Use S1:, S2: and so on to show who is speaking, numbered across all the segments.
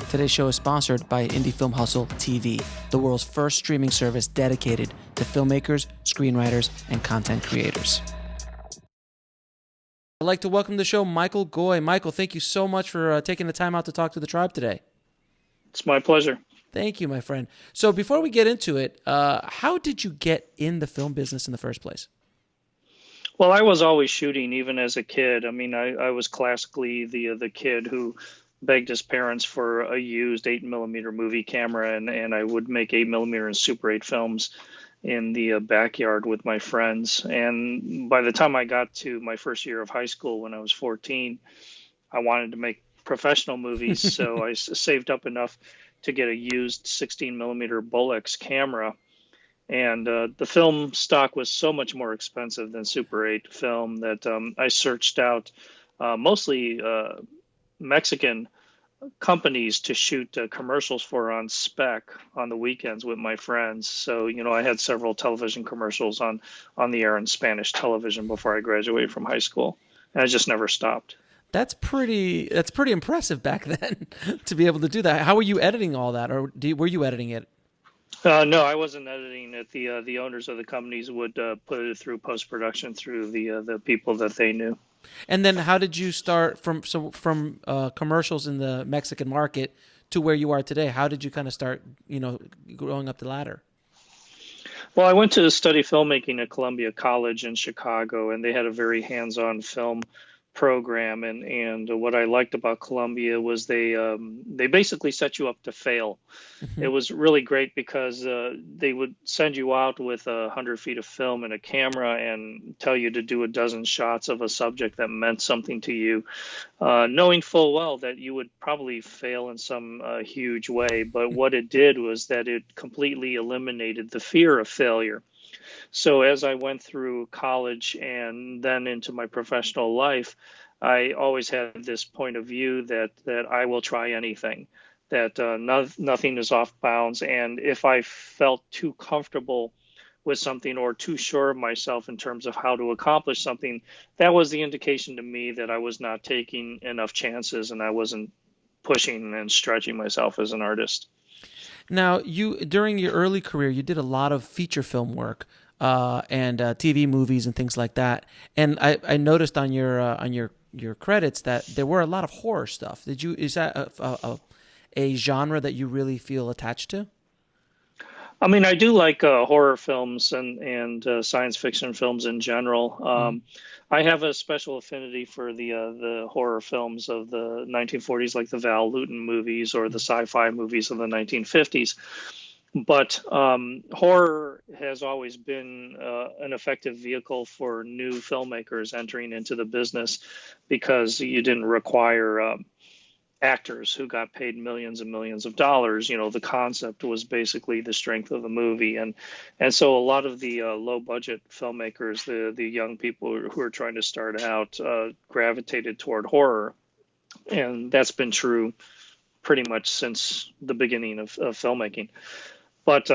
S1: Today's show is sponsored by Indie Film Hustle TV, the world's first streaming service dedicated to filmmakers, screenwriters, and content creators. I'd like to welcome to the show Michael Goi. Michael, thank you so much for taking the time out to talk to the tribe today.
S2: It's my pleasure.
S1: Thank you, my friend. So before we get into it, how did you get in the film business in the first place?
S2: Well, I was always shooting, even as a kid. I mean, I was classically the kid who begged his parents for a used 8mm movie camera, and I would make 8mm and Super 8 films in the backyard with my friends. And by the time I got to my first year of high school, when I was 14, I wanted to make professional movies, so I saved up enough to get a used 16mm Bolex camera. And the film stock was so much more expensive than Super 8 film that I searched out mostly Mexican companies to shoot commercials for on spec on the weekends with my friends. So, I had several television commercials on the air in Spanish television before I graduated from high school. And I just never stopped.
S1: That's pretty impressive back then to be able to do that. How were you editing all that, or were you editing it?
S2: No, I wasn't editing it. The owners of the companies would put it through post-production through the people that they knew.
S1: And then how did you start from commercials in the Mexican market to where you are today? How did you kind of start, growing up the ladder?
S2: Well, I went to study filmmaking at Columbia College in Chicago, and they had a very hands-on film program. And what I liked about Columbia was they basically set you up to fail. Mm-hmm. It was really great because they would send you out with 100 feet of film and a camera and tell you to do a dozen shots of a subject that meant something to you, knowing full well that you would probably fail in some huge way. But what it did was that it completely eliminated the fear of failure. So as I went through college and then into my professional life, I always had this point of view that I will try anything, that nothing is off bounds. And if I felt too comfortable with something or too sure of myself in terms of how to accomplish something, that was the indication to me that I was not taking enough chances and I wasn't pushing and stretching myself as an artist.
S1: Now, during your early career, you did a lot of feature film work and TV movies and things like that. And I noticed on your credits that there were a lot of horror stuff. Is that a genre that you really feel attached to?
S2: I mean, I do like horror films and science fiction films in general. I have a special affinity for the horror films of the 1940s, like the Val Lewton movies or the sci-fi movies of the 1950s. But horror has always been an effective vehicle for new filmmakers entering into the business because you didn't require actors who got paid millions and millions of dollars. The concept was basically the strength of the movie. And so a lot of the low budget filmmakers, the young people who are trying to start out, gravitated toward horror. And that's been true pretty much since the beginning of filmmaking. But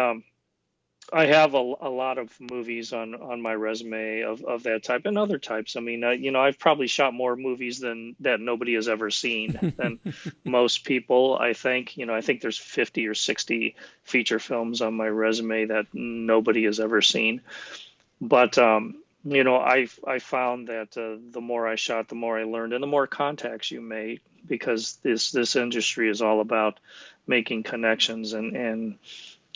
S2: I have a lot of movies on my resume of that type and other types. I mean, I've probably shot more movies that nobody has ever seen than most people. I think there's 50 or 60 feature films on my resume that nobody has ever seen. But, I found that the more I shot, the more I learned and the more contacts you made, because this industry is all about making connections and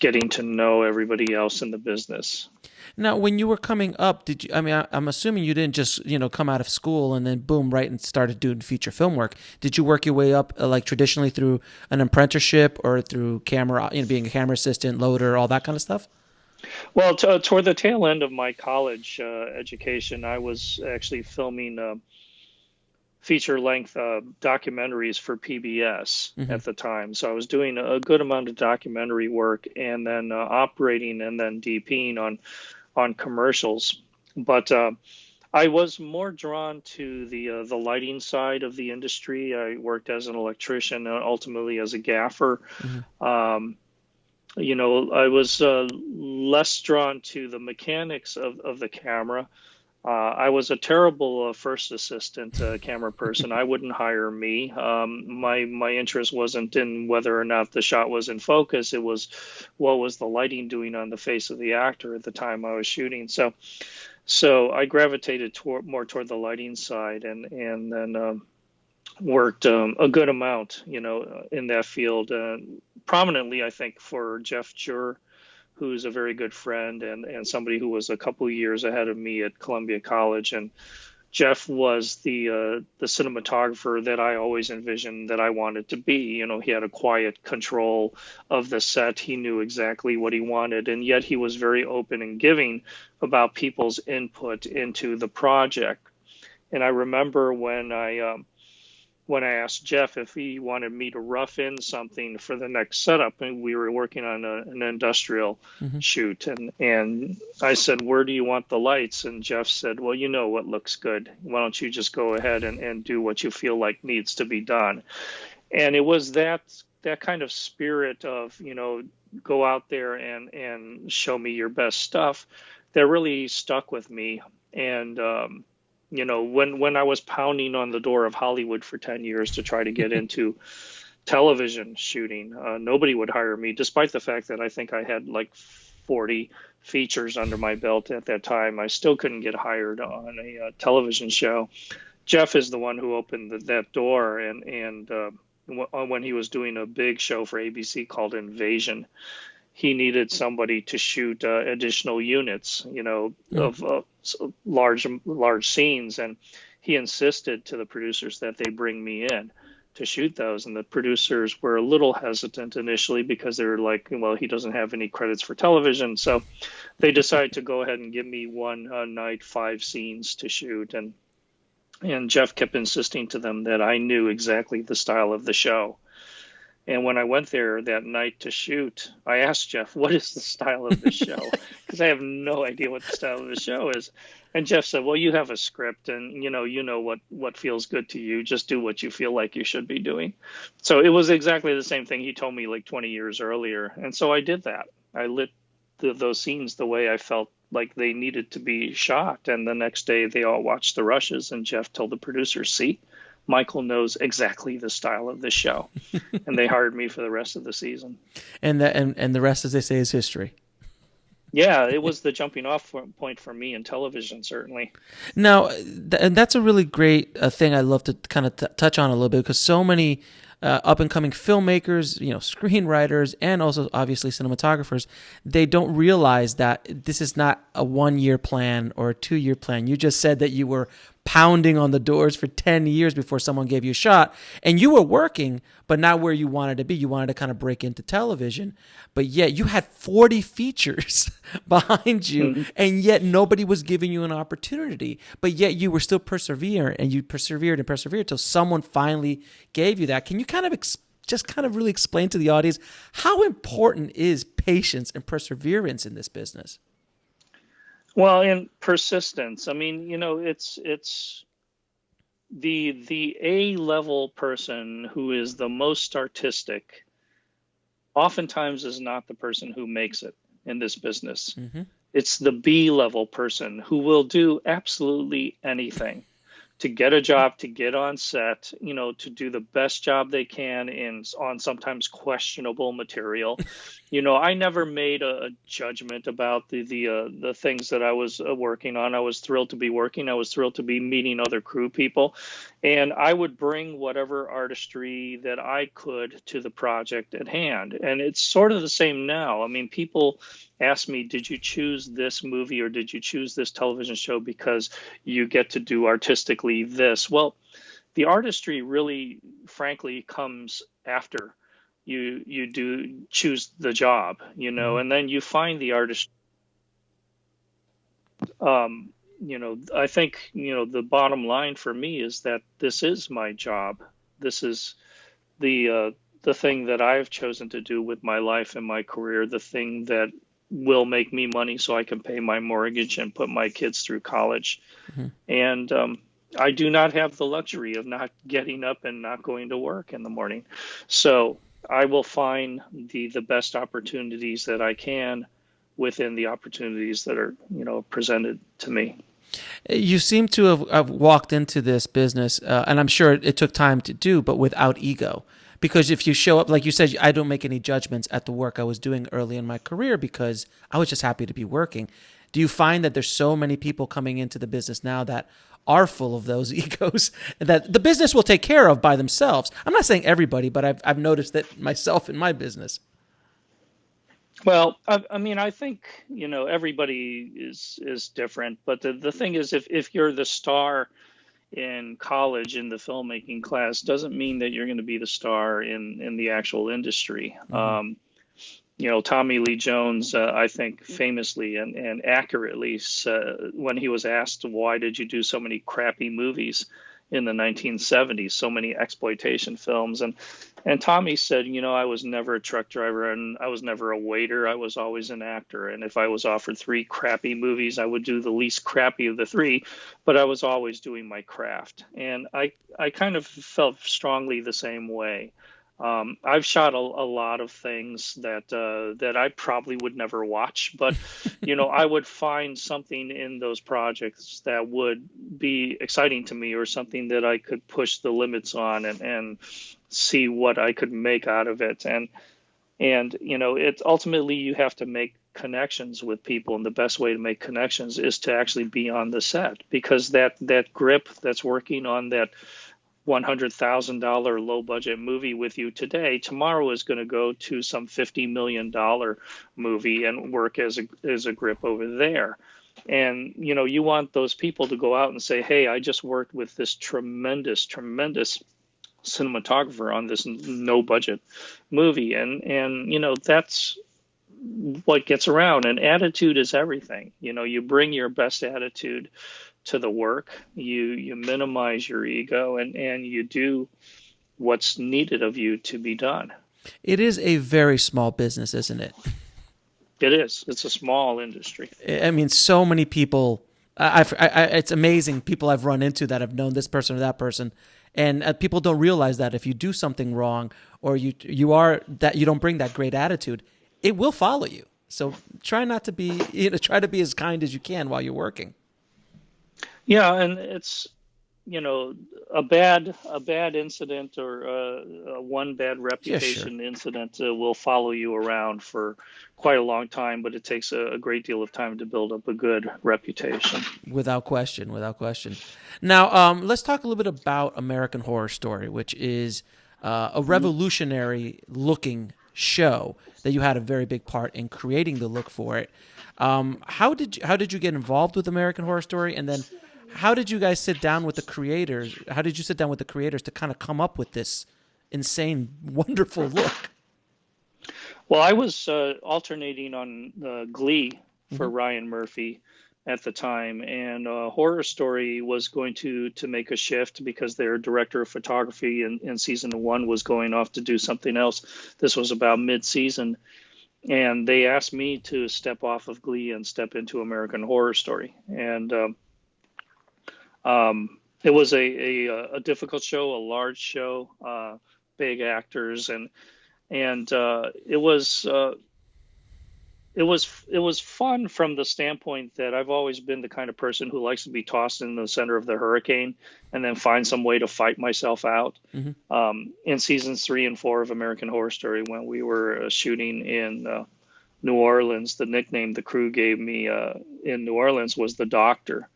S2: getting to know everybody else in the business.
S1: Now, when you were coming up, I'm assuming you didn't just, come out of school and then boom, right, and started doing feature film work. Did you work your way up like traditionally through an apprenticeship or through camera, being a camera assistant, loader, all that kind of stuff?
S2: Well, toward the tail end of my college education, I was actually filming feature-length documentaries for PBS at the time. So I was doing a good amount of documentary work and then operating and then DPing on commercials. But I was more drawn to the lighting side of the industry. I worked as an electrician and ultimately as a gaffer. I was less drawn to the mechanics of the camera. I was a terrible first assistant camera person. I wouldn't hire me. My interest wasn't in whether or not the shot was in focus. It was what was the lighting doing on the face of the actor at the time I was shooting. So I gravitated more toward the lighting side, and then worked a good amount, in that field. Prominently, I think, for Jeff Jur, who's a very good friend and somebody who was a couple of years ahead of me at Columbia College. And Jeff was the cinematographer that I always envisioned that I wanted to be. He had a quiet control of the set. He knew exactly what he wanted, and yet he was very open and giving about people's input into the project. And I remember when I asked Jeff if he wanted me to rough in something for the next setup, and we were working on an industrial
S1: Hmm.
S2: shoot, and I said, "Where do you want the lights?" And Jeff said, "Well, you know what looks good. Why don't you just go ahead and do what you feel like needs to be done?" And it was that kind of spirit of, go out there and show me your best stuff that really stuck with me. And when I was pounding on the door of Hollywood for 10 years to try to get into television shooting, nobody would hire me, despite the fact that I think I had like 40 features under my belt at that time. I still couldn't get hired on a television show. Jeff is the one who opened that door, and when he was doing a big show for ABC called Invasion, he needed somebody to shoot additional units, of large scenes, and he insisted to the producers that they bring me in to shoot those. And the producers were a little hesitant initially because they were like, "Well, he doesn't have any credits for television," so they decided to go ahead and give me one night, 5 scenes to shoot. And Jeff kept insisting to them that I knew exactly the style of the show. And when I went there that night to shoot, I asked Jeff, "What is the style of the show?" Because I have no idea what the style of the show is. And Jeff said, "Well, you have a script, and you know what feels good to you. Just do what you feel like you should be doing." So it was exactly the same thing he told me like 20 years earlier. And so I did that. I lit those scenes the way I felt like they needed to be shot. And the next day they all watched the rushes, and Jeff told the producers, "See, Michael knows exactly the style of this show," and they hired me for the rest of the season.
S1: And the rest, as they say, is history.
S2: Yeah, it was the jumping off point for me in television, certainly.
S1: Now, and that's a really great thing I love to kind of touch on a little bit, because so many up and coming filmmakers, screenwriters, and also obviously cinematographers, they don't realize that this is not a 1 year plan or a 2 year plan. You just said that you were pounding on the doors for 10 years before someone gave you a shot, and you were working, but not where you wanted to be. You wanted to kind of break into television, but yet you had 40 features behind you,
S2: Hmm.
S1: and yet nobody was giving you an opportunity. But yet you were still persevering, and you persevered and persevered until someone finally gave you that. Can you kind of just kind of really explain to the audience how important is patience and perseverance in this business?
S2: Well, and persistence. I mean, it's the A level person who is the most artistic oftentimes is not the person who makes it in this business.
S1: Mm-hmm.
S2: It's the B level person who will do absolutely anything to get a job, to get on set, to do the best job they can on sometimes questionable material. I never made a judgment about the things that I was working on. I was thrilled to be working. I was thrilled to be meeting other crew people, and I would bring whatever artistry that I could to the project at hand. And it's sort of the same now. I mean, people ask me, "Did you choose this movie or did you choose this television show because you get to do artistically this?" Well, the artistry really, frankly, comes after you do choose the job,
S1: Mm-hmm.
S2: and then you find the artist. I think, the bottom line for me is that this is my job. This is the thing that I've chosen to do with my life and my career, the thing that will make me money so I can pay my mortgage and put my kids through college.
S1: Mm-hmm.
S2: And I do not have the luxury of not getting up and not going to work in the morning. So I will find the best opportunities that I can within the opportunities that are, presented to me.
S1: You seem to have walked into this business, and I'm sure it took time to do, but without ego. Because if you show up, like you said, I don't make any judgments at the work I was doing early in my career because I was just happy to be working. Do you find that there's so many people coming into the business now that are full of those egos that the business will take care of by themselves? I'm not saying everybody, but I've noticed that myself in my business.
S2: Well, I mean, I think, everybody is different, but the thing is, if you're the star in college in the filmmaking class, doesn't mean that you're going to be the star in the actual industry.
S1: Mm-hmm.
S2: Tommy Lee Jones, I think famously and accurately, when he was asked, why did you do so many crappy movies in the 1970s, so many exploitation films? And Tommy said, I was never a truck driver and I was never a waiter. I was always an actor. And if I was offered three crappy movies, I would do the least crappy of the three, but I was always doing my craft. And I kind of felt strongly the same way. I've shot a lot of things that I probably would never watch, but I would find something in those projects that would be exciting to me, or something that I could push the limits on and see what I could make out of it. And it's ultimately, you have to make connections with people, and the best way to make connections is to actually be on the set, because that grip that's working on that $100,000 low budget movie with you today, tomorrow is going to go to some $50 million movie and work as a grip over there. And you want those people to go out and say, hey, I just worked with this tremendous cinematographer on this no budget movie. And that's what gets around. And attitude is everything. You bring your best attitude to the work, you minimize your ego, and you do what's needed of you to be done.
S1: It is a very small business, isn't it?
S2: It is. It's a small industry.
S1: I mean, so many people. It's amazing people I've run into that have known this person or that person, and people don't realize that if you do something wrong, or you don't bring that great attitude, it will follow you. So try not to be. Try to be as kind as you can while you're working.
S2: Yeah, and it's a bad incident, or one bad reputation incident will follow you around for quite a long time, but it takes a great deal of time to build up a good reputation.
S1: Without question, without question. Now, let's talk a little bit about American Horror Story, which is a revolutionary looking show that you had a very big part in creating the look for it. How did you get involved with American Horror Story, and then how did you guys sit down with the creators? How did you sit down with the creators to kind of come up with this insane, wonderful look?
S2: Well, I was alternating on Glee for
S1: Mm-hmm.
S2: Ryan Murphy at the time, and Horror Story was going to make a shift because their director of photography in season one was going off to do something else. This was about mid-season, and they asked me to step off of Glee and step into American Horror Story. And it was a difficult show, a large show, big actors, and it was fun from the standpoint that I've always been the kind of person who likes to be tossed in the center of the hurricane and then find some way to fight myself out.
S1: Mm-hmm.
S2: In seasons 3 and 4 of American Horror Story, when we were shooting in New Orleans, the nickname the crew gave me in New Orleans was the Doctor.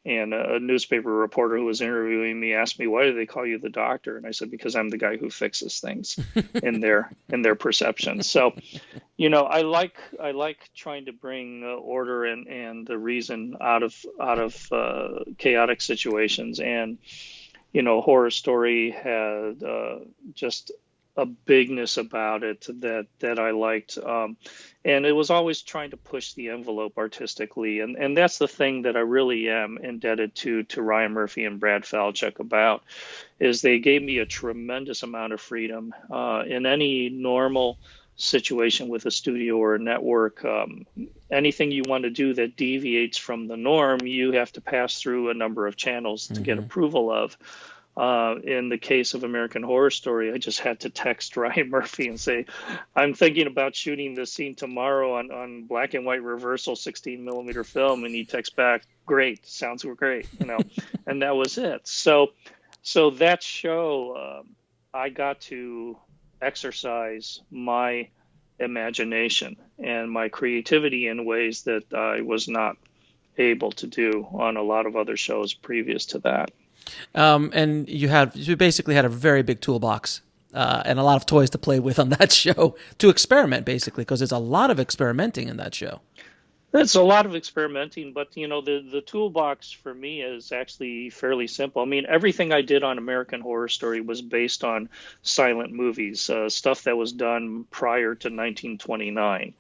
S2: And a newspaper reporter who was interviewing me asked me, "Why do they call you the Doctor?" And I said, "Because I'm the guy who fixes things in their perception." So, I like trying to bring order and the reason out of chaotic situations. And Horror Story had just a bigness about it that I liked. And it was always trying to push the envelope artistically. And that's the thing that I really am indebted to Ryan Murphy and Brad Falchuk about, is they gave me a tremendous amount of freedom. In any normal situation with a studio or a network, anything you want to do that deviates from the norm, you have to pass through a number of channels to get approval of. In the case of American Horror Story, I just had to text Ryan Murphy and say, I'm thinking about shooting this scene tomorrow on black and white reversal 16 millimeter film. And he texts back, great, sounds great, and that was it. So that show, I got to exercise my imagination and my creativity in ways that I was not able to do on a lot of other shows previous to that.
S1: And you basically had a very big toolbox and a lot of toys to play with on that show to experiment, basically, because there's a lot of experimenting in that show.
S2: It's a lot of experimenting, but the toolbox for me is actually fairly simple. I mean, everything I did on American Horror Story was based on silent movies, stuff that was done prior to 1929.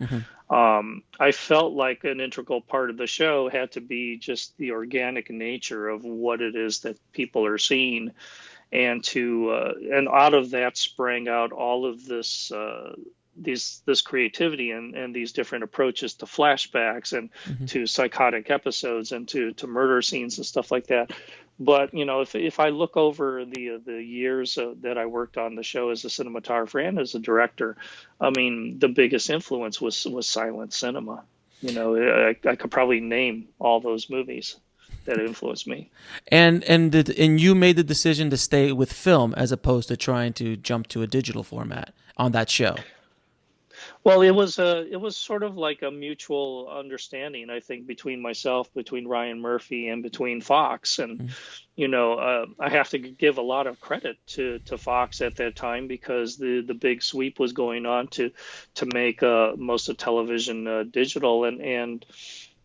S2: I felt like an integral part of the show had to be just the organic nature of what it is that people are seeing, and out of that sprang out all of this creativity and these different approaches to flashbacks and to psychotic episodes and to murder scenes and stuff like that. But if I look over the years that I worked on the show as a cinematographer and as a director, I mean, the biggest influence was silent cinema. I could probably name all those movies that influenced me.
S1: And you made the decision to stay with film as opposed to trying to jump to a digital format on that show.
S2: Well, it was sort of like a mutual understanding, I think, between Ryan Murphy, and between Fox. And I have to give a lot of credit to Fox at that time, because the big sweep was going on to make most of television digital, and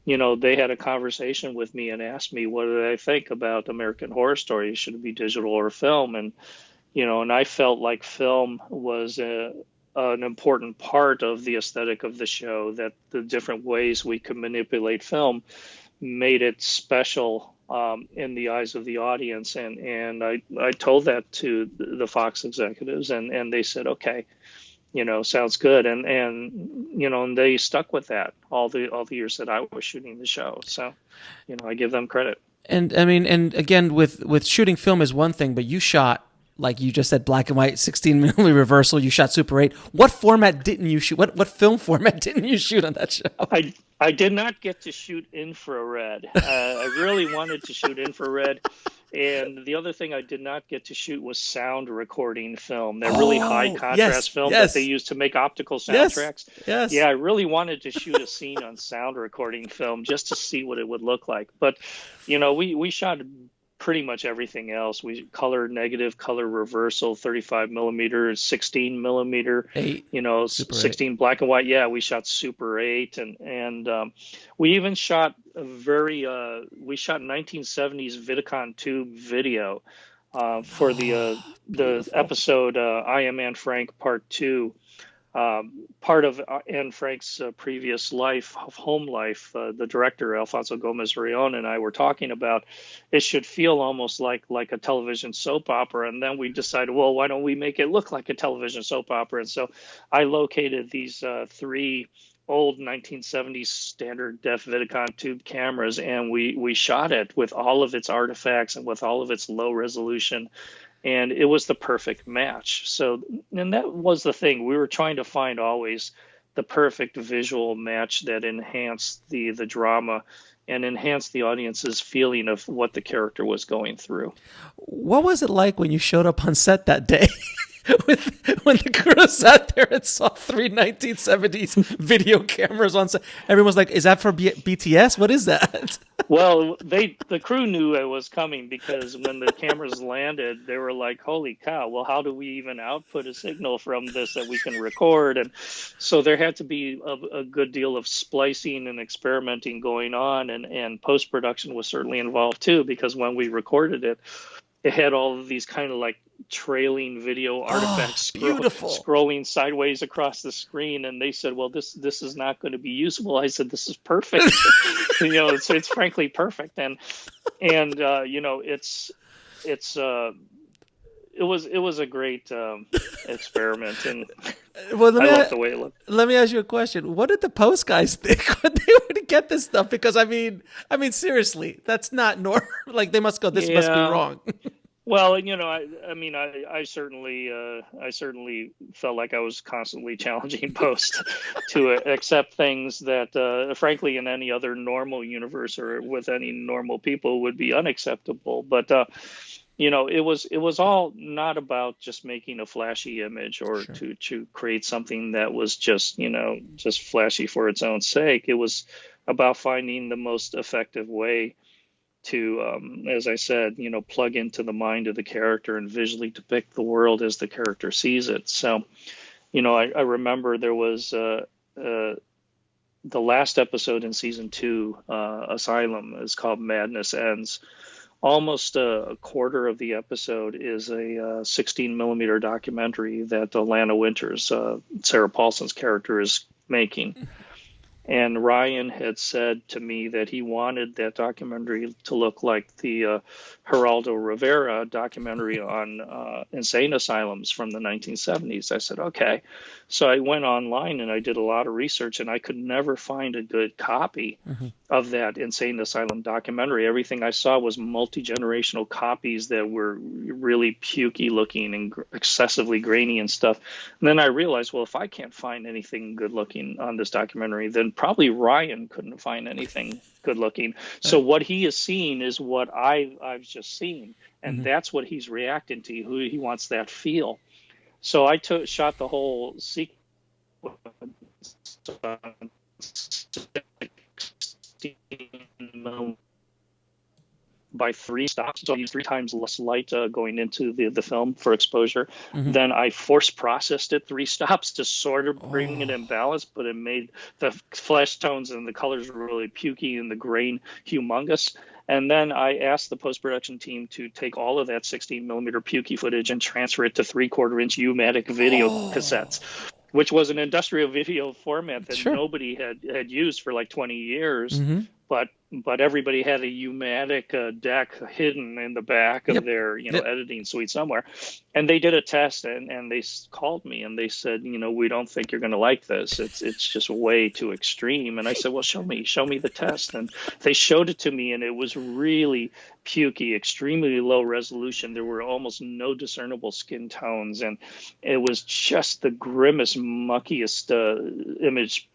S2: they had a conversation with me and asked me what did I think about American Horror Story, should it be digital or film, and I felt like film was an important part of the aesthetic of the show, that the different ways we could manipulate film made it special in the eyes of the audience. And I told that to the Fox executives, and they said, okay, sounds good. And they stuck with that all the years that I was shooting the show. So, I give them credit.
S1: And I mean, and again, with shooting film is one thing, but you shot, like you just said, black and white, 16 millimeter reversal. You shot Super 8. What format didn't you shoot? What film format didn't you shoot on that show?
S2: I did not get to shoot infrared. I really wanted to shoot infrared. And the other thing I did not get to shoot was sound recording film, that really high contrast film that they use to make optical soundtracks.
S1: Yes.
S2: Yeah, I really wanted to shoot a scene on sound recording film just to see what it would look like. But, we shot pretty much everything else. We color negative, color reversal, 35 millimeter, 16 millimeter, 16 8. Black and white. Yeah, we shot Super 8, and we even shot we shot 1970s Vidicon tube video for the episode I Am Anne Frank Part 2. Part of Anne Frank's previous life, home life, the director, Alfonso Gomez-Rion, and I were talking about it should feel almost like a television soap opera. And then we decided, well, why don't we make it look like a television soap opera? And so I located these 3 old 1970s standard def Vidicon tube cameras, and we shot it with all of its artifacts and with all of its low resolution. And it was the perfect match. So, and that was the thing. We were trying to find always the perfect visual match that enhanced the drama and enhanced the audience's feeling of what the character was going through.
S1: What was it like when you showed up on set that day? When the crew sat there and saw 3 1970s video cameras on set, everyone's like, "Is that for BTS? What is that?"
S2: Well, the crew knew it was coming, because when the cameras landed, they were like, "Holy cow! Well, how do we even output a signal from this that we can record?" And so there had to be a good deal of splicing and experimenting going on, and post production was certainly involved too, because when we recorded it, it had all of these kind of like trailing video artifacts scrolling sideways across the screen, and they said, well, this is not going to be usable. I said, this is perfect. It's frankly perfect. And it was a great experiment, and
S1: well,
S2: I love the way it looked.
S1: Let me ask you a question. What did the post guys think when they would get this stuff? Because I mean seriously, that's not normal. Like, they must go, this must be wrong.
S2: Well, I mean, I certainly felt like I was constantly challenging post to accept things that, frankly, in any other normal universe or with any normal people would be unacceptable. But it was all not about just making a flashy image or
S1: Sure.
S2: to create something that was just flashy for its own sake. It was about finding the most effective way to, as I said, plug into the mind of the character and visually depict the world as the character sees it. So, I remember there was the last episode in season two, Asylum, is called Madness Ends. Almost a quarter of the episode is a 16 millimeter documentary that Lana Winters, Sarah Paulson's character, is making. And Ryan had said to me that he wanted that documentary to look like the Geraldo Rivera documentary on insane asylums from the 1970s. I said, okay. So I went online and I did a lot of research, and I could never find a good copy
S1: Hmm.
S2: of that insane asylum documentary. Everything I saw was multi-generational copies that were really pukey looking and excessively grainy and stuff. And then I realized, well, if I can't find anything good looking on this documentary, then probably Ryan couldn't find anything good looking. So
S1: Right.
S2: what he is seeing is what I've just seen, and
S1: Hmm.
S2: that's what he's reacting to. Who he wants that feel. So I shot the whole sequence on 16 by three stops. So I use three times less light going into the film for exposure.
S1: Hmm.
S2: Then I force processed it three stops to sort of bring it
S1: Oh.
S2: in balance, but it made the flesh tones and the colors really pukey and the grain humongous. And then I asked the post production team to take all of that 16 millimeter pukey footage and transfer it to 3/4 inch U-matic video cassettes,
S1: Oh.
S2: which was an industrial video format that
S1: Sure.
S2: nobody had used for like 20 years.
S1: Hmm.
S2: But everybody had a U-matic deck hidden in the back of
S1: Yep.
S2: their
S1: Yep.
S2: editing suite somewhere, and they did a test, and they called me and they said, we don't think you're going to like this. It's just way too extreme. And I said, well, show me the test. And they showed it to me, and it was really pukey, extremely low resolution. There were almost no discernible skin tones, and it was just the grimmest, muckiest image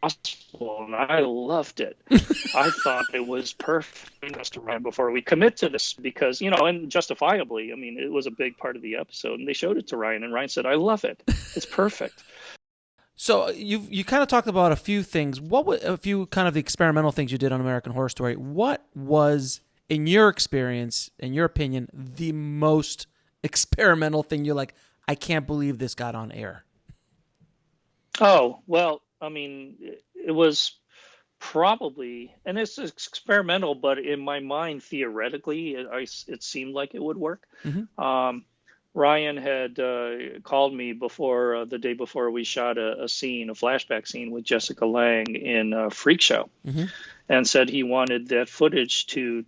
S2: possible, and I loved it. I thought it was perfect before we commit to this because, and justifiably, I mean, it was a big part of the episode, and they showed it to Ryan, and Ryan said, "I love it. It's perfect."
S1: So you kind of talked about a few things. A few kind of the experimental things you did on American Horror Story? What was, in your experience, in your opinion, the most experimental thing you're like, I can't believe this got on air?
S2: Oh, well, I mean, it was probably, and it's experimental, but in my mind, theoretically, it seemed like it would work.
S1: Mm-hmm.
S2: Um, Ryan had called me before the day before we shot a scene, a flashback scene with Jessica Lange in Freak Show,
S1: Mm-hmm.
S2: and said he wanted that footage to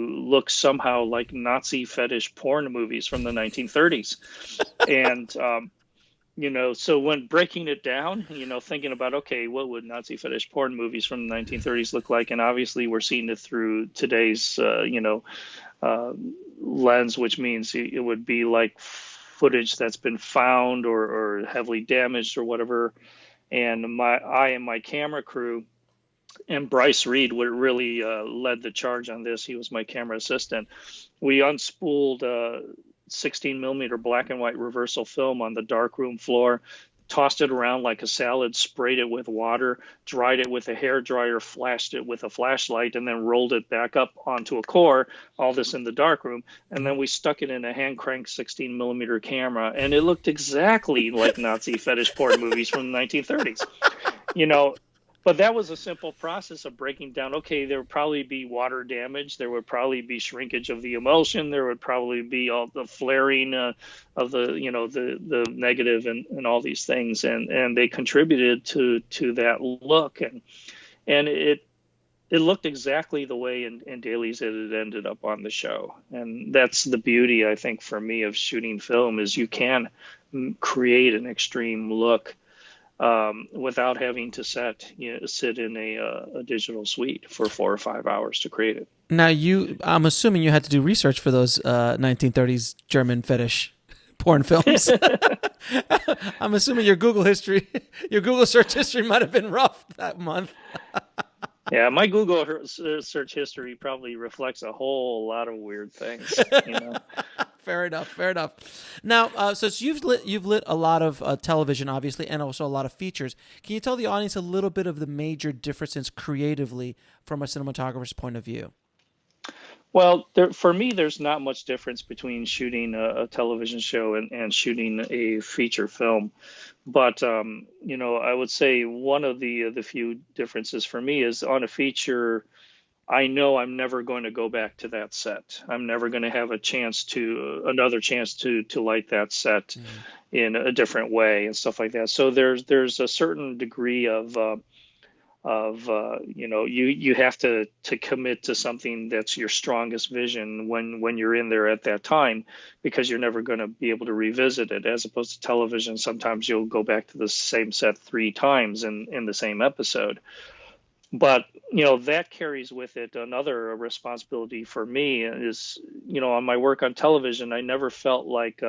S2: look somehow like Nazi fetish porn movies from the 1930s. And so when breaking it down, thinking about, okay, what would Nazi fetish porn movies from the 1930s look like? And obviously we're seeing it through today's, uh, lens, which means it would be like footage that's been found or heavily damaged or whatever. And I and my camera crew and Bryce Reed would really led the charge on this. He was my camera assistant. We unspooled 16 millimeter black and white reversal film on the darkroom floor, tossed it around like a salad, sprayed it with water, dried it with a hair dryer, flashed it with a flashlight, and then rolled it back up onto a core. All this in the darkroom, and then we stuck it in a hand crank 16 millimeter camera, and it looked exactly like Nazi fetish porn movies from the 1930s. you know but that was a simple process of breaking down. Okay, there would probably be water damage, there would probably be shrinkage of the emulsion, there would probably be all the flaring of the negative and all these things, and they contributed to that look, and it looked exactly the way in dailies it had ended up on the show. And that's the beauty, I think, for me, of shooting film, is you can create an extreme look without having to sit in a digital suite for 4 or 5 hours to create it.
S1: Now, I'm assuming you had to do research for those 1930s German fetish porn films. I'm assuming your Google search history might have been rough that month.
S2: Yeah, my Google search history probably reflects a whole lot of weird things, you know.
S1: Fair enough. Fair enough. Now, so you've lit a lot of television, obviously, and also a lot of features. Can you tell the audience a little bit of the major differences creatively from a cinematographer's point of view?
S2: Well, for me, there's not much difference between shooting a television show and shooting a feature film. But I would say one of the few differences for me is on a feature, I know I'm never going to go back to that set. I'm never going to have another chance to light that set in a different way and stuff like that. So there's a certain degree of you have to commit to something that's your strongest vision when you're in there at that time, because you're never going to be able to revisit it. As opposed to television, sometimes you'll go back to the same set 3 times in the same episode. But that carries with it another responsibility for me is, on my work on television, I never felt like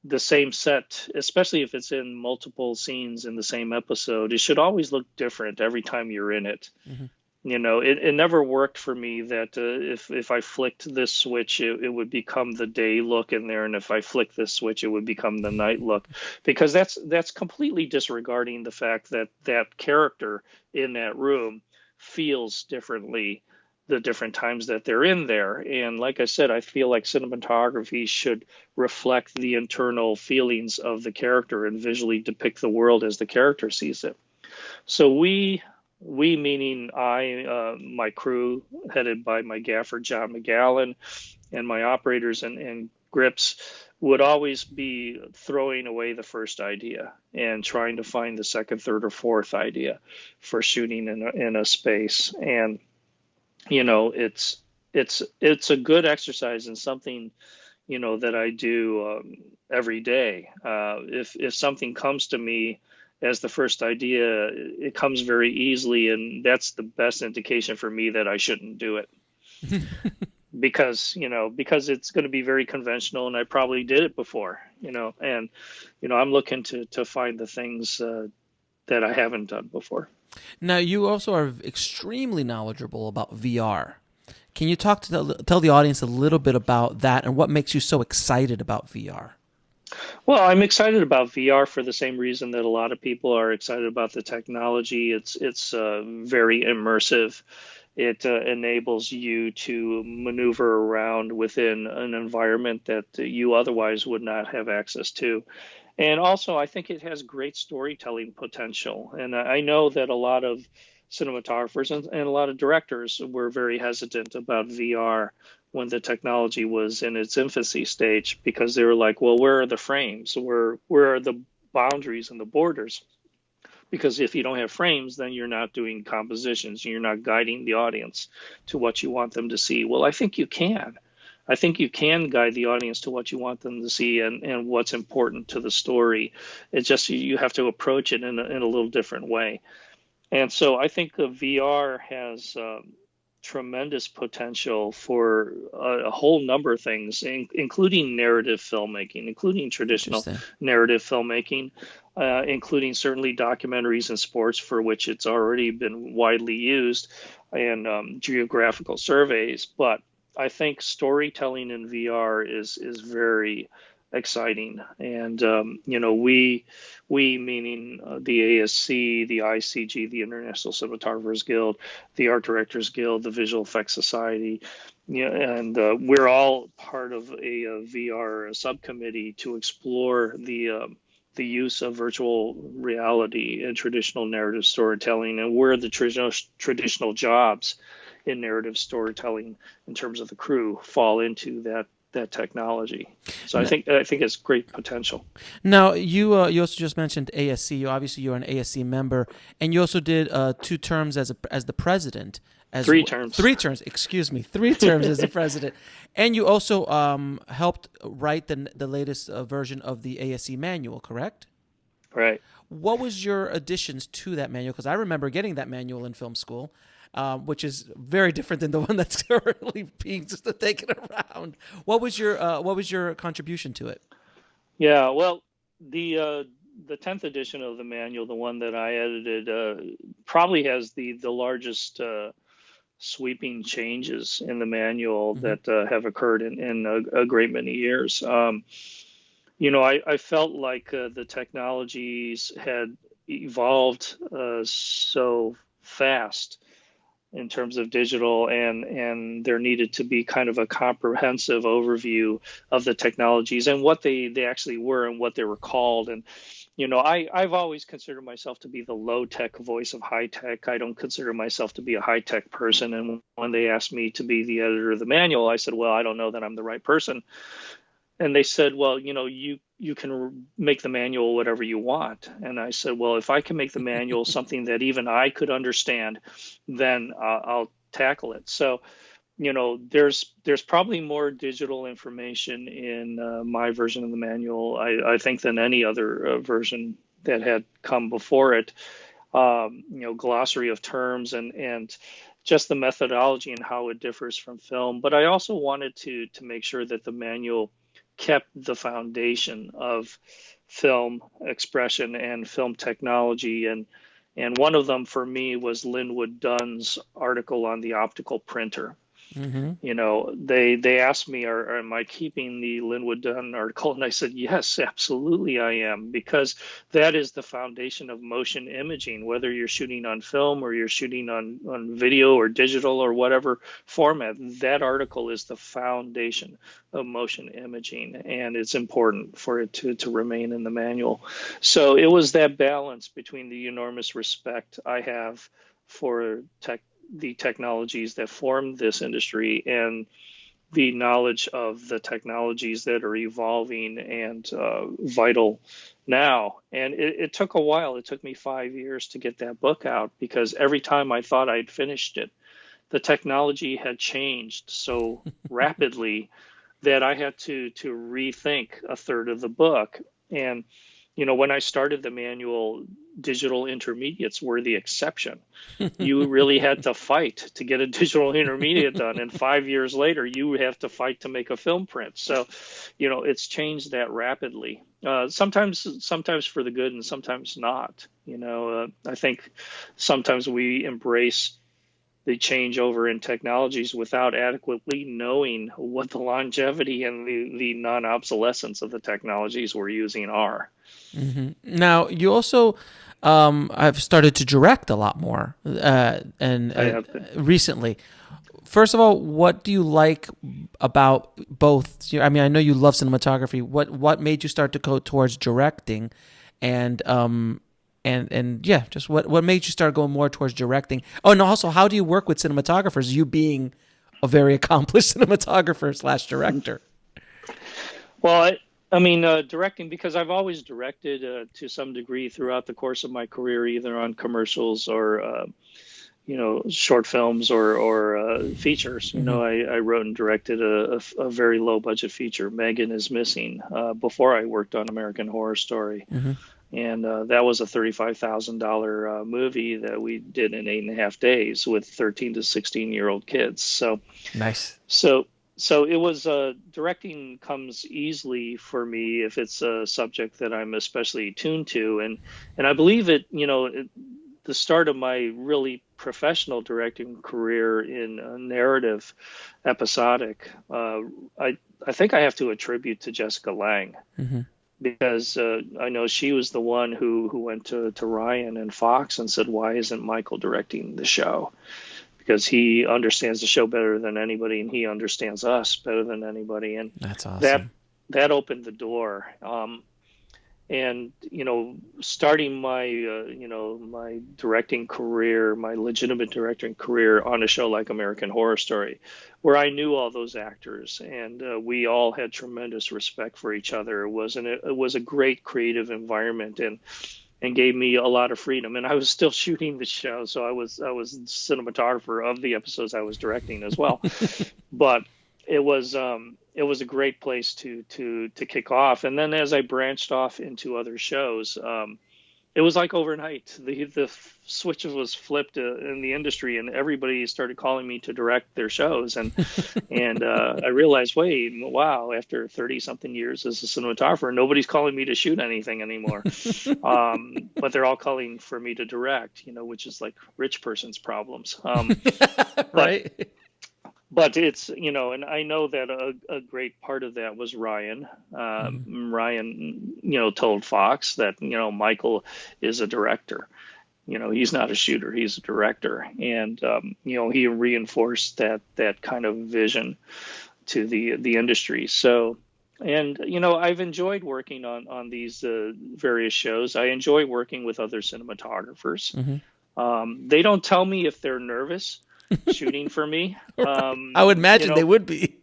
S2: the same set, especially if it's in multiple scenes in the same episode, it should always look different every time you're in it.
S1: Mm-hmm.
S2: It never worked for me that if I flicked this switch, it would become the day look in there, and if I flick this switch, it would become the night look, because that's completely disregarding the fact that that character in that room feels differently the different times that they're in there. And like I said, I feel like cinematography should reflect the internal feelings of the character and visually depict the world as the character sees it. So we meaning my crew, headed by my gaffer, John McGallen, and my operators and grips, would always be throwing away the first idea and trying to find the second, third, or fourth idea for shooting in a space. And it's a good exercise and something that I do every day. If something comes to me as the first idea, it comes very easily, and that's the best indication for me that I shouldn't do it. because it's going to be very conventional, and I probably did it before, and I'm looking to find the things that I haven't done before.
S1: Now, you also are extremely knowledgeable about VR. Can you tell the audience a little bit about that and what makes you so excited about VR?
S2: Well, I'm excited about VR for the same reason that a lot of people are excited about the technology. It's very immersive. It enables you to maneuver around within an environment that you otherwise would not have access to. And also, I think it has great storytelling potential. And I know that a lot of cinematographers and a lot of directors were very hesitant about VR when the technology was in its infancy stage, because they were like, well, where are the frames? Where are the boundaries and the borders? Because if you don't have frames, then you're not doing compositions. You're not guiding the audience to what you want them to see. Well, I think you can. I think you can guide the audience to what you want them to see and what's important to the story. It's just you have to approach it in a little different way. And so I think the VR has tremendous potential for a whole number of things, including narrative filmmaking, including traditional narrative filmmaking, including certainly documentaries and sports, for which it's already been widely used, and geographical surveys. But I think storytelling in VR is very exciting. And we meaning the ASC, the ICG, the International Cinematographers Guild, the Art Directors Guild, the Visual Effects Society, and we're all part of a VR subcommittee to explore the use of virtual reality in traditional narrative storytelling, and where the traditional jobs in narrative storytelling in terms of the crew fall into that technology. So I think it's great potential.
S1: Now, you also just mentioned ASC. You're an ASC member, and you also did 2 terms as the president.
S2: 3 terms.
S1: 3 terms. Excuse me. 3 terms as the president, and you also helped write the latest version of the ASC Manual. Correct?
S2: Right.
S1: What was your additions to that manual? Because I remember getting that manual in film school, which is very different than the one that's currently being just taken around. What was your contribution to it?
S2: Yeah. Well, the 10th edition of the manual, the one that I edited, probably has the largest sweeping changes in the manual
S1: Mm-hmm.
S2: that have occurred in a great many years. I felt like the technologies had evolved so fast in terms of digital, and there needed to be kind of a comprehensive overview of the technologies and what they actually were and what they were called. And I've always considered myself to be the low tech voice of high tech. I don't consider myself to be a high tech person. And when they asked me to be the editor of the manual, I said, well, I don't know that I'm the right person. And they said, well, you can make the manual whatever you want. And I said, well, if I can make the manual something that even I could understand, then I'll tackle it. So, there's probably more digital information in my version of the manual, I think, than any other version that had come before it. Glossary of terms and just the methodology and how it differs from film. But I also wanted to make sure that the manual kept the foundation of film expression and film technology. And one of them for me was Linwood Dunn's article on the optical printer.
S1: Mm-hmm.
S2: They asked me, am I keeping the Linwood Dunn article? And I said, yes, absolutely I am, because that is the foundation of motion imaging, whether you're shooting on film or you're shooting on video or digital or whatever format. That article is the foundation of motion imaging, and it's important for it to remain in the manual. So it was that balance between the enormous respect I have for the technologies that formed this industry and the knowledge of the technologies that are evolving and vital now. And it took a while. It took me 5 years to get that book out, because every time I thought I'd finished it, the technology had changed so rapidly that I had to rethink a third of the book. And when I started the manual, digital intermediates were the exception. You really had to fight to get a digital intermediate done. And 5 years later, you have to fight to make a film print. So, it's changed that rapidly. Sometimes for the good and sometimes not. I think sometimes we embrace the changeover in technologies without adequately knowing what the longevity and the non-obsolescence of the technologies we're using are.
S1: Mm-hmm. Now, you also I've started to direct a lot more and
S2: I have
S1: recently. First of all, what do you like about both? I mean, I know you love cinematography. What made you start to go towards directing, and yeah, just what made you start going more towards directing? Oh, and also, how do you work with cinematographers? You being a very accomplished cinematographer slash director.
S2: Well, directing, because I've always directed to some degree throughout the course of my career, either on commercials or short films or features.
S1: Mm-hmm.
S2: I wrote and directed a very low budget feature, Megan is Missing, before I worked on American Horror Story.
S1: Mm-hmm.
S2: And that was a $35,000 movie that we did in 8.5 days with 13 to 16-year-old kids. So
S1: Nice.
S2: So it was directing comes easily for me if it's a subject that I'm especially tuned to, and I believe the start of my really professional directing career in narrative episodic, I think I have to attribute to Jessica Lange.
S1: Mm-hmm.
S2: Because I know she was the one who went to Ryan and Fox and said, why isn't Michael directing the show? Because he understands the show better than anybody, and he understands us better than anybody. And
S1: that's awesome.
S2: That opened the door. And starting my my directing career, my legitimate directing career on a show like American Horror Story, where I knew all those actors and we all had tremendous respect for each other, it was a great creative environment and gave me a lot of freedom. And I was still shooting the show, so I was cinematographer of the episodes I was directing as well. But it was it was a great place to kick off. And then as I branched off into other shows, it was like overnight. The switch was flipped in the industry, and everybody started calling me to direct their shows. And I realized, wait, wow! After 30 something years as a cinematographer, nobody's calling me to shoot anything anymore. But they're all calling for me to direct, which is like rich person's problems. But
S1: Right.
S2: but it's and I know that a great part of that was Ryan. Ryan told Fox that Michael is a director. He's not a shooter, he's a director. And he reinforced that kind of vision to the industry. So, and I've enjoyed working on these various shows. I enjoy working with other cinematographers. They don't tell me if they're nervous shooting for me.
S1: I would imagine they would be.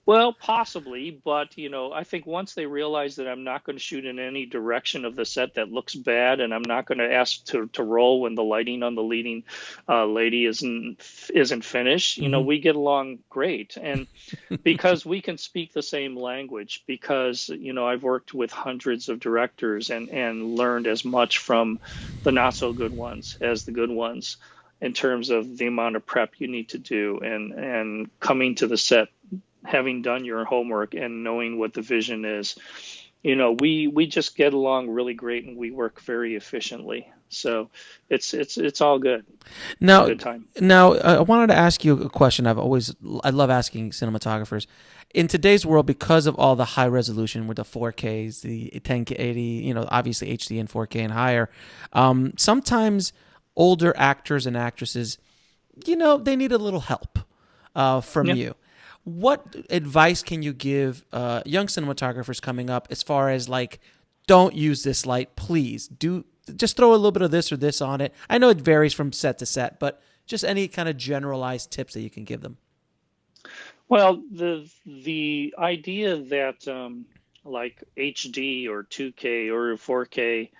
S2: Well, possibly, but I think once they realize that I'm not going to shoot in any direction of the set that looks bad, and I'm not going to ask to roll when the lighting on the leading lady isn't finished, we get along great. And because we can speak the same language, because I've worked with hundreds of directors and learned as much from the not so good ones as the good ones, in terms of the amount of prep you need to do and coming to the set, having done your homework and knowing what the vision is. We just get along really great, and we work very efficiently. So it's all good.
S1: Now,
S2: it's a good time.
S1: Now, I wanted to ask you a question. I love asking cinematographers. In today's world, because of all the high resolution with the 4Ks, the 1080, obviously HD and 4K and higher, sometimes older actors and actresses, they need a little help from you. What advice can you give young cinematographers coming up as far as don't use this light, please? Just throw a little bit of this or this on it. I know it varies from set to set, but just any kind of generalized tips that you can give them.
S2: Well, the idea that like HD or 2K or 4K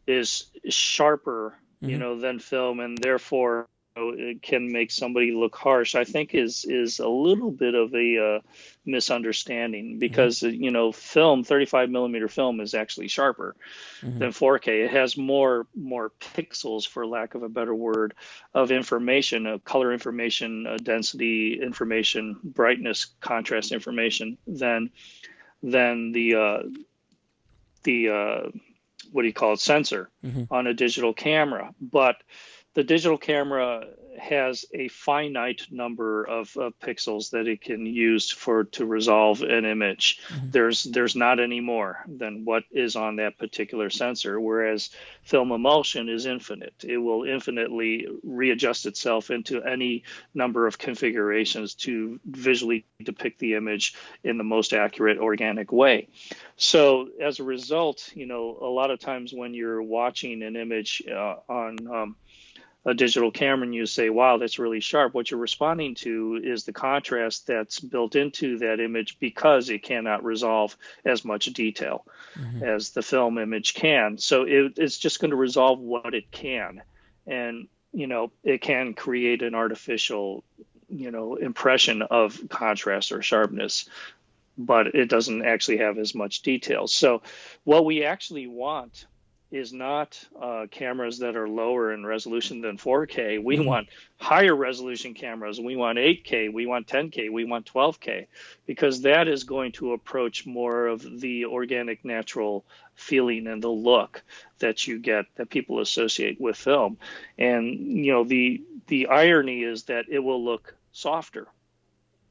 S2: is sharper, than film, and therefore it can make somebody look harsh, I think is a little bit of a misunderstanding, because film, 35 millimeter film, is actually sharper than 4K. It has more pixels, for lack of a better word, of information, of color information, density information, brightness, contrast information than the what do you call it, sensor on a digital camera. But the digital camera has a finite number of pixels that it can use to resolve an image. There's not any more than what is on that particular sensor, whereas film emulsion is infinite. It will infinitely readjust itself into any number of configurations to visually depict the image in the most accurate, organic way. So as a result, a lot of times when you're watching an image on a digital camera and you say, wow, that's really sharp, what you're responding to is the contrast that's built into that image, because it cannot resolve as much detail as the film image can. So it's just going to resolve what it can. And, it can create an artificial, impression of contrast or sharpness, but it doesn't actually have as much detail. So what we actually want is not cameras that are lower in resolution than 4K. We want higher resolution cameras. We want 8K, we want 10K, we want 12K, because that is going to approach more of the organic, natural feeling and the look that you get, that people associate with film. And, the irony is that it will look softer,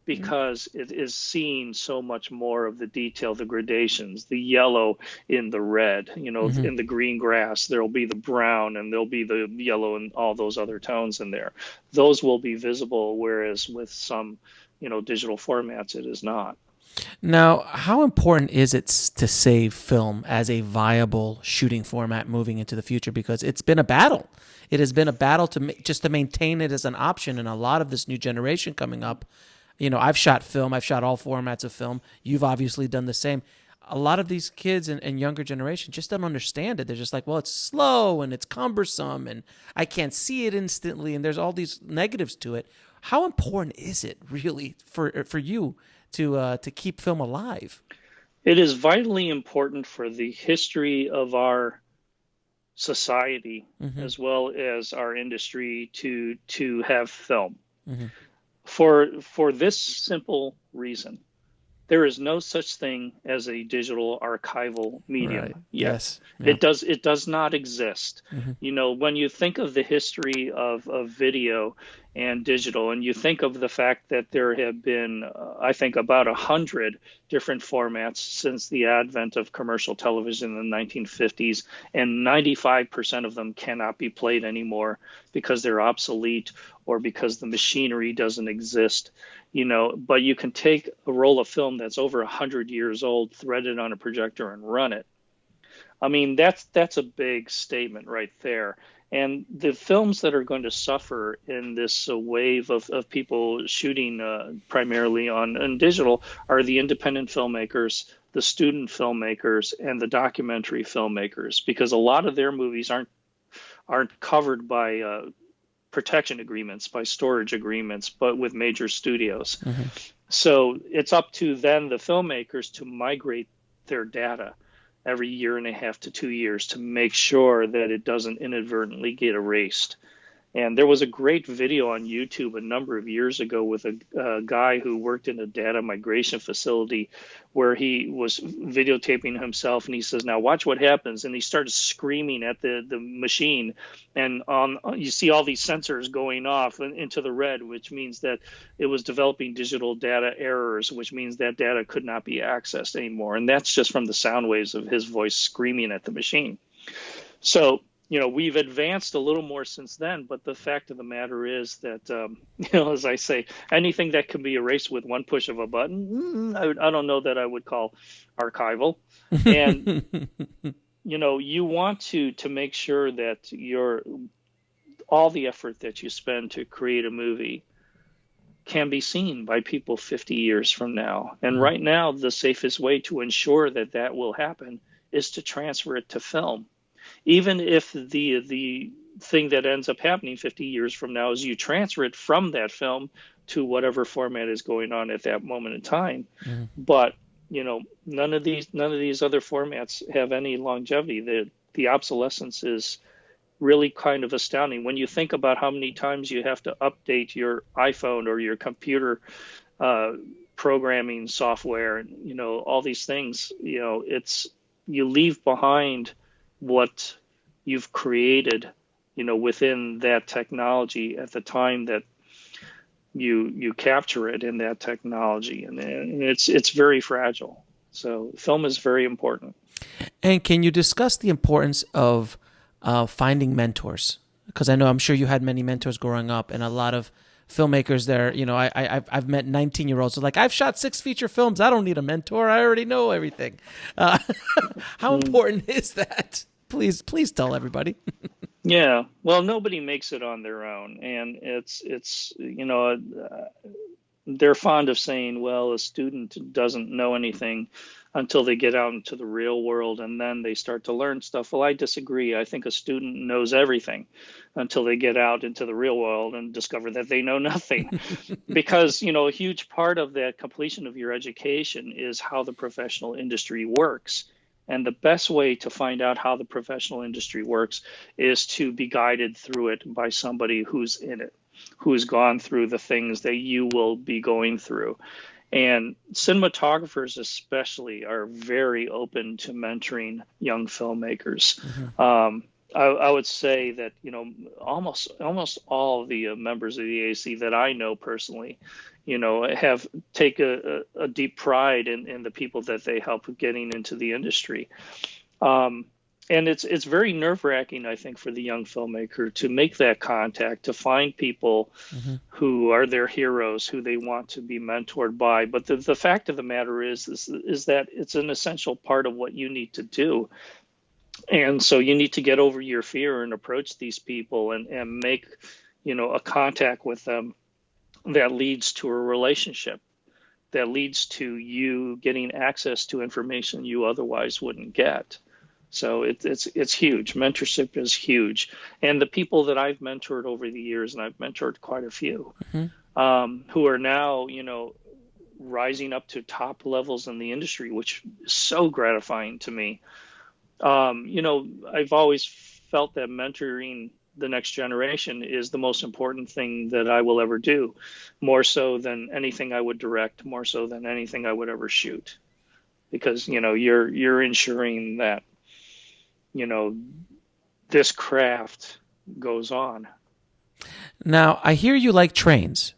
S2: because it is seeing so much more of the detail, the gradations, the yellow in the red, in the green grass, there'll be the brown and there'll be the yellow and all those other tones in there. Those will be visible, whereas with some, digital formats, it is not.
S1: Now, how important is it to save film as a viable shooting format moving into the future? Because it's been a battle. It has been a battle just to maintain it as an option, and a lot of this new generation coming up. I've shot film. I've shot all formats of film. You've obviously done the same. A lot of these kids and younger generation just don't understand it. They're just like, well, it's slow and it's cumbersome and I can't see it instantly, and there's all these negatives to it. How important is it really for you to keep film alive?
S2: It is vitally important for the history of our society
S1: Hmm.
S2: as well as our industry to have film
S1: Hmm.
S2: for this simple reason. There is no such thing as a digital archival medium
S1: Right.
S2: yet.
S1: Yes. Yeah.
S2: It does not exist.
S1: Hmm.
S2: You know, when you think of the history of video and digital, and you think of the fact that there have been, I think, about 100 different formats since the advent of commercial television in the 1950s, and 95% of them cannot be played anymore because they're obsolete or because the machinery doesn't exist. You know, but you can take a roll of film that's over 100 years old, thread it on a projector, and run it. I mean, that's a big statement right there. And the films that are going to suffer in this wave of people shooting primarily on digital are the independent filmmakers, the student filmmakers, and the documentary filmmakers, because a lot of their movies aren't covered by protection agreements, by storage agreements, but with major studios.
S1: Hmm.
S2: So it's up to then the filmmakers to migrate their data every year and a half to 2 years to make sure that it doesn't inadvertently get erased. And there was a great video on YouTube a number of years ago with a guy who worked in a data migration facility where he was videotaping himself, and he says, "Now watch what happens." And he started screaming at the machine, and you see all these sensors going off into the red, which means that it was developing digital data errors, which means that data could not be accessed anymore. And that's just from the sound waves of his voice screaming at the machine. So, you know, we've advanced a little more since then, but the fact of the matter is that, you know, as I say, anything that can be erased with one push of a button, I don't know that I would call archival. And, you know, you want to make sure that all the effort that you spend to create a movie can be seen by people 50 years from now. And right now, the safest way to ensure that that will happen is to transfer it to film. Even if the thing that ends up happening 50 years from now is you transfer it from that film to whatever format is going on at that moment in time.
S1: Hmm.
S2: But you know, none of these other formats have any longevity. The obsolescence is really kind of astounding when you think about how many times you have to update your iPhone or your computer programming software, and you know, all these things. You know, it's you leave behind what you've created, you know, within that technology at the time that you capture it in that technology, and it's very fragile. So film is very important.
S1: And can you discuss the importance of finding mentors? Because I know I'm sure you had many mentors growing up, and a lot of filmmakers there. You know, I've met 19-year-olds who are like, I've shot 6 feature films. I don't need a mentor. I already know everything. Uh, how
S2: Mm.
S1: important is that? Please tell everybody.
S2: Yeah, well, nobody makes it on their own, and it's you know, they're fond of saying, well, a student doesn't know anything until they get out into the real world and then they start to learn stuff. Well, I disagree. I think a student knows everything until they get out into the real world and discover that they know nothing. Because, you know, a huge part of that completion of your education is how the professional industry works. And the best way to find out how the professional industry works is to be guided through it by somebody who's in it, who's gone through the things that you will be going through. And cinematographers, especially, are very open to mentoring young filmmakers.
S1: Hmm.
S2: I would say that, you know, almost all of the members of the AAC that I know personally, you know, have take a deep pride in the people that they help getting into the industry. Um, and it's very nerve-wracking, I think, for the young filmmaker to make that contact, to find people
S1: Hmm.
S2: who are their heroes, who they want to be mentored by. But the fact of the matter is that it's an essential part of what you need to do. And so you need to get over your fear and approach these people and make, you know, a contact with them that leads to a relationship, that leads to you getting access to information you otherwise wouldn't get. So it's huge. Mentorship is huge. And the people that I've mentored over the years, and I've mentored quite a few,
S1: Hmm.
S2: who are now, rising up to top levels in the industry, which is so gratifying to me. I've always felt that mentoring the next generation is the most important thing that I will ever do, more so than anything I would direct, more so than anything I would ever shoot, because you're ensuring that you know this craft goes on.
S1: Now, I hear you like trains.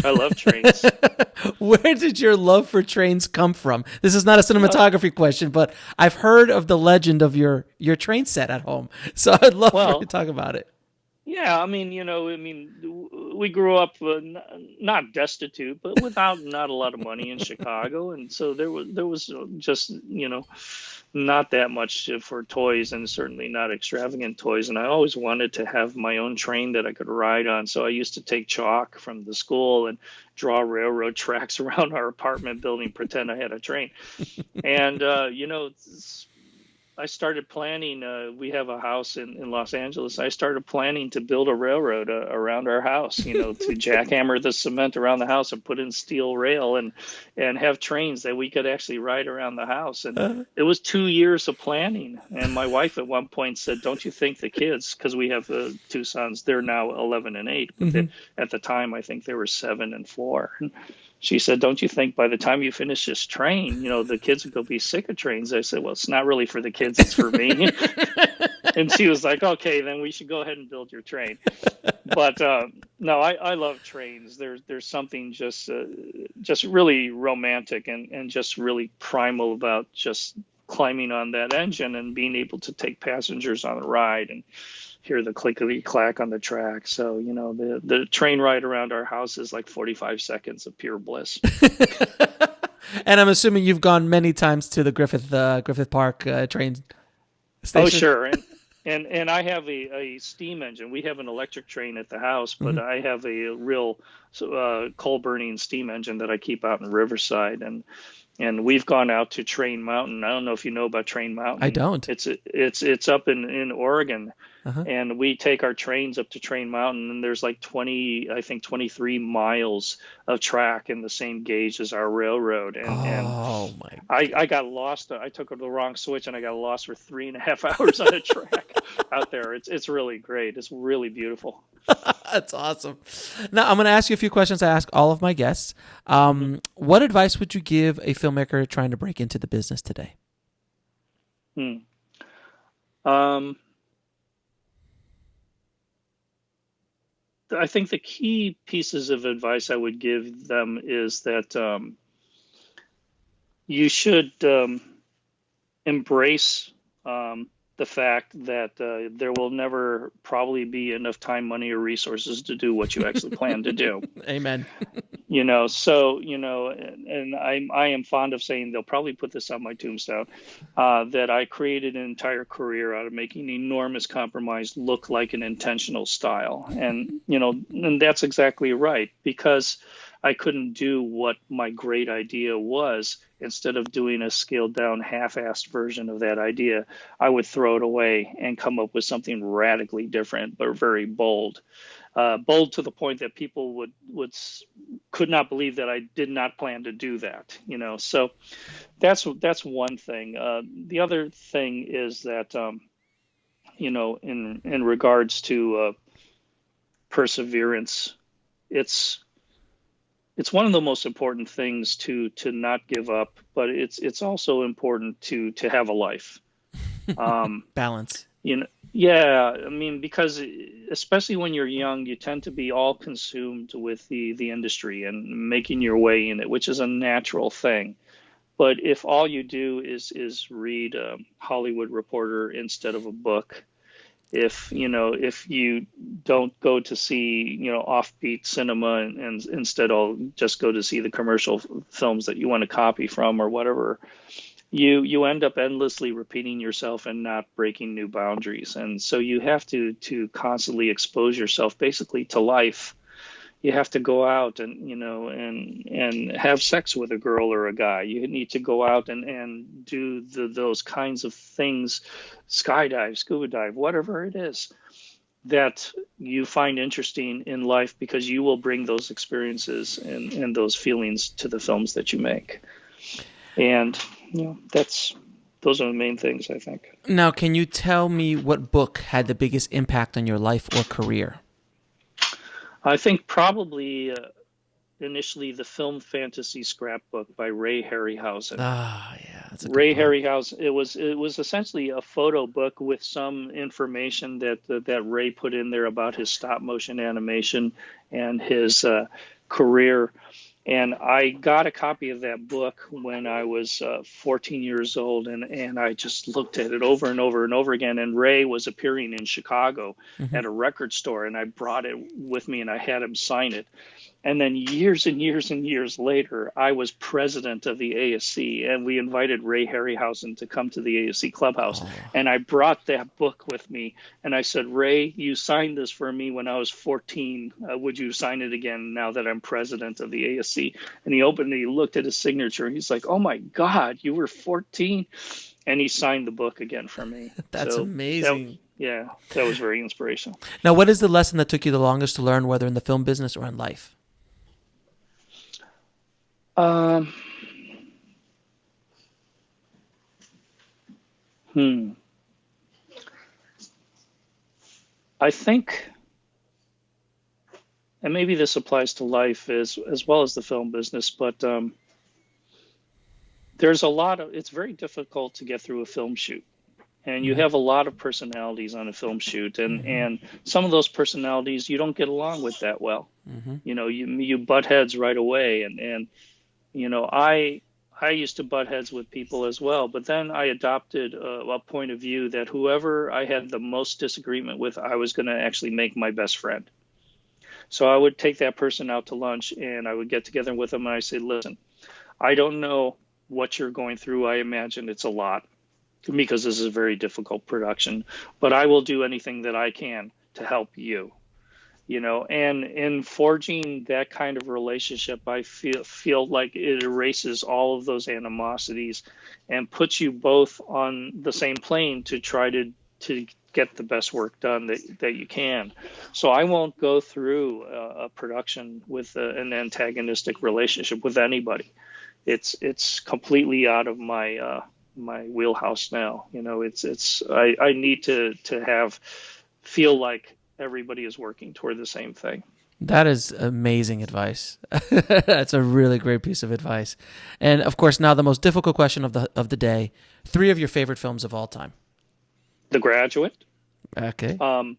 S2: I love trains.
S1: Where did your love for trains come from? This is not a cinematography question, but I've heard of the legend of your train set at home. So I'd love for you to
S2: Well,
S1: talk about it.
S2: yeah, we grew up not destitute, but without not a lot of money in Chicago, and so there was just not that much for toys, and certainly not extravagant toys. And I always wanted to have my own train that I could ride on. So I used to take chalk from the school and draw railroad tracks around our apartment building, pretend I had a train. And I started planning. We have a house in Los Angeles. I started planning to build a railroad around our house, to jackhammer the cement around the house and put in steel rail and have trains that we could actually ride around the house. And it was 2 years of planning. And my wife at one point said, "Don't you think the kids," because we have two sons, they're now 11 and 8, but at the time I think they were 7 and 4. And she said, "Don't you think by the time you finish this train, the kids will go be sick of trains?" I said, "Well, it's not really for the kids, it's for me." And she was like, "Okay, then we should go ahead and build your train." But no, I love trains. There's something just really romantic and just really primal about just climbing on that engine and being able to take passengers on a ride and hear the clickety clack on the track. So, the train ride around our house is like 45 seconds of pure bliss.
S1: And I'm assuming you've gone many times to the Griffith Park train station.
S2: Oh, sure. And I have a steam engine. We have an electric train at the house, but I have a real coal burning steam engine that I keep out in Riverside. And we've gone out to Train Mountain. I don't know if you know about Train Mountain.
S1: I don't.
S2: It's up in Oregon. And we take our trains up to Train Mountain, and there's like 23 miles of track in the same gauge as our railroad. And
S1: my!
S2: I got lost. I took the wrong switch, and I got lost for 3.5 hours on a track out there. It's really great. It's really beautiful.
S1: That's awesome. Now, I'm going to ask you a few questions I ask all of my guests. What advice would you give a filmmaker trying to break into the business today?
S2: I think the key pieces of advice I would give them is that you should embrace the fact that there will never probably be enough time, money, or resources to do what you actually plan to do.
S1: Amen.
S2: So, and I am fond of saying, they'll probably put this on my tombstone, that I created an entire career out of making enormous compromise look like an intentional style. And, and that's exactly right, because I couldn't do what my great idea was. Instead of doing a scaled down half-assed version of that idea, I would throw it away and come up with something radically different, but very bold. Bold to the point that people could not believe that I did not plan to do that. So that's one thing. The other thing is that in regards to perseverance, it's one of the most important things to not give up, but it's also important to have a life.
S1: Balance.
S2: Yeah, because especially when you're young, you tend to be all consumed with the industry and making your way in it, which is a natural thing. But if all you do is read a Hollywood Reporter instead of a book, if you don't go to see offbeat cinema and instead I'll just go to see the commercial films that you want to copy from or whatever, you end up endlessly repeating yourself and not breaking new boundaries. And so you have to constantly expose yourself basically to life. You have to go out and and have sex with a girl or a guy. You need to go out and do those kinds of things, skydive, scuba dive, whatever it is. that you find interesting in life, because you will bring those experiences and those feelings to the films that you make. And those are the main things, I think.
S1: Now, can you tell me what book had the biggest impact on your life or career?
S2: I think probably initially the Film Fantasy Scrapbook by Ray Harryhausen.
S1: Ah, yeah, that's a good
S2: Ray
S1: book.
S2: Harryhausen. It was essentially a photo book with some information that Ray put in there about his stop motion animation and his career. And I got a copy of that book when I was 14 years old, and I just looked at it over and over and over again. And Ray was appearing in Chicago
S1: Hmm.
S2: at a record store, and I brought it with me and I had him sign it. And then years and years and years later, I was president of the ASC, and we invited Ray Harryhausen to come to the ASC clubhouse.
S1: Oh,
S2: And I brought that book with me, and I said, Ray, you signed this for me when I was 14. Would you sign it again now that I'm president of the ASC? And he opened it, he looked at his signature, and he's like, oh my God, you were 14? And he signed the book again for me.
S1: that's
S2: So that,
S1: amazing.
S2: yeah, that was very inspirational.
S1: Now, what is the lesson that took you the longest to learn, whether in the film business or in life?
S2: Um, hmm. I think, and maybe this applies to life as well as the film business, but it's very difficult to get through a film shoot. And you
S1: Hmm.
S2: have a lot of personalities on a film shoot,
S1: Hmm.
S2: and some of those personalities you don't get along with that well.
S1: Hmm.
S2: You butt heads right away, and I used to butt heads with people as well, but then I adopted a point of view that whoever I had the most disagreement with, I was going to actually make my best friend. So I would take that person out to lunch, and I would get together with them, and I say, listen, I don't know what you're going through. I imagine it's a lot because this is a very difficult production, but I will do anything that I can to help you. And in forging that kind of relationship, I feel like it erases all of those animosities and puts you both on the same plane to try to get the best work done that you can. So I won't go through a production with an antagonistic relationship with anybody. It's completely out of my wheelhouse now. I need to have feel like everybody is working toward the same thing.
S1: That is amazing advice. That's a really great piece of advice. And of course, now the most difficult question of the day: three of your favorite films of all time.
S2: The Graduate,
S1: Okay.
S2: um,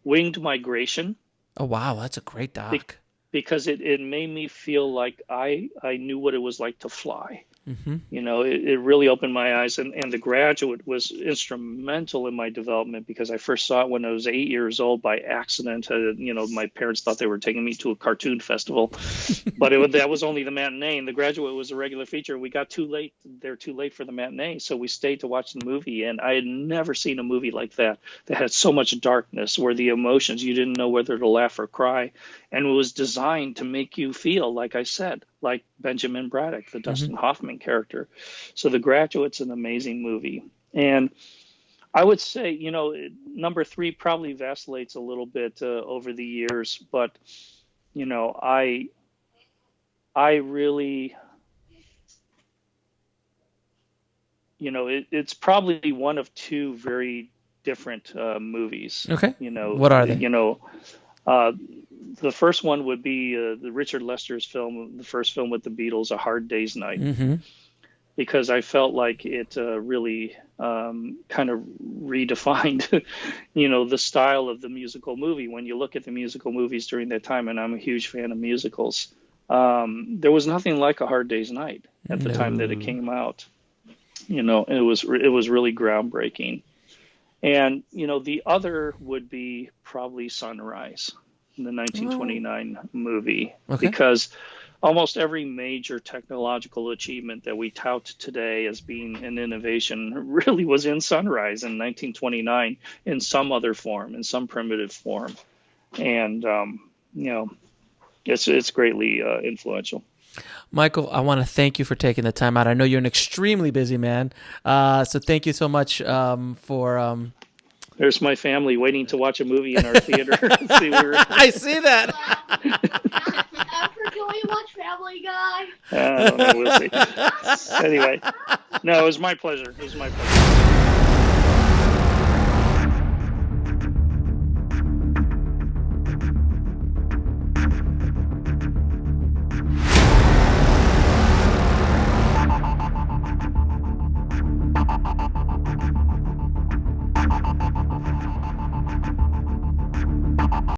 S2: Winged Migration,
S1: Oh wow, that's a great
S2: be-
S1: doc.
S2: because it made me feel like I knew what it was like to fly.
S1: Hmm.
S2: It really opened my eyes, and The Graduate was instrumental in my development because I first saw it when I was 8 years old by accident. My parents thought they were taking me to a cartoon festival, but that was only the matinee, and The Graduate was a regular feature. We got too late. They're too late for the matinee, so we stayed to watch the movie, and I had never seen a movie like that had so much darkness, where the emotions, you didn't know whether to laugh or cry, and it was designed to make you feel, like I said, like Benjamin Braddock, the
S1: Hmm.
S2: Dustin Hoffman character. So The Graduate's an amazing movie. And I would say, number three probably vacillates a little bit over the years, but I really, it's probably one of two very different movies.
S1: Okay. What are they?
S2: Uh, the first one would be the Richard Lester's film, the first film with the Beatles, A Hard Day's Night,
S1: Hmm.
S2: because I felt like it really kind of redefined, the style of the musical movie. When you look at the musical movies during that time, and I'm a huge fan of musicals, there was nothing like A Hard Day's Night at the time that it
S1: No.
S2: came out. It was really groundbreaking. And the other would be probably Sunrise, the
S1: Oh.
S2: 1929 movie,
S1: Okay.
S2: because almost every major technological achievement that we tout today as being an innovation really was in Sunrise in 1929 in some other form, in some primitive form. And it's greatly influential.
S1: Michael, I want to thank you for taking the time out. I know you're an extremely busy man, so thank you so much for
S2: There's my family waiting to watch a movie in our theater. See,
S1: I see that.
S3: After, can we watch Family Guy?
S2: I don't know. We'll see. Anyway, no, it was my pleasure. It was my pleasure.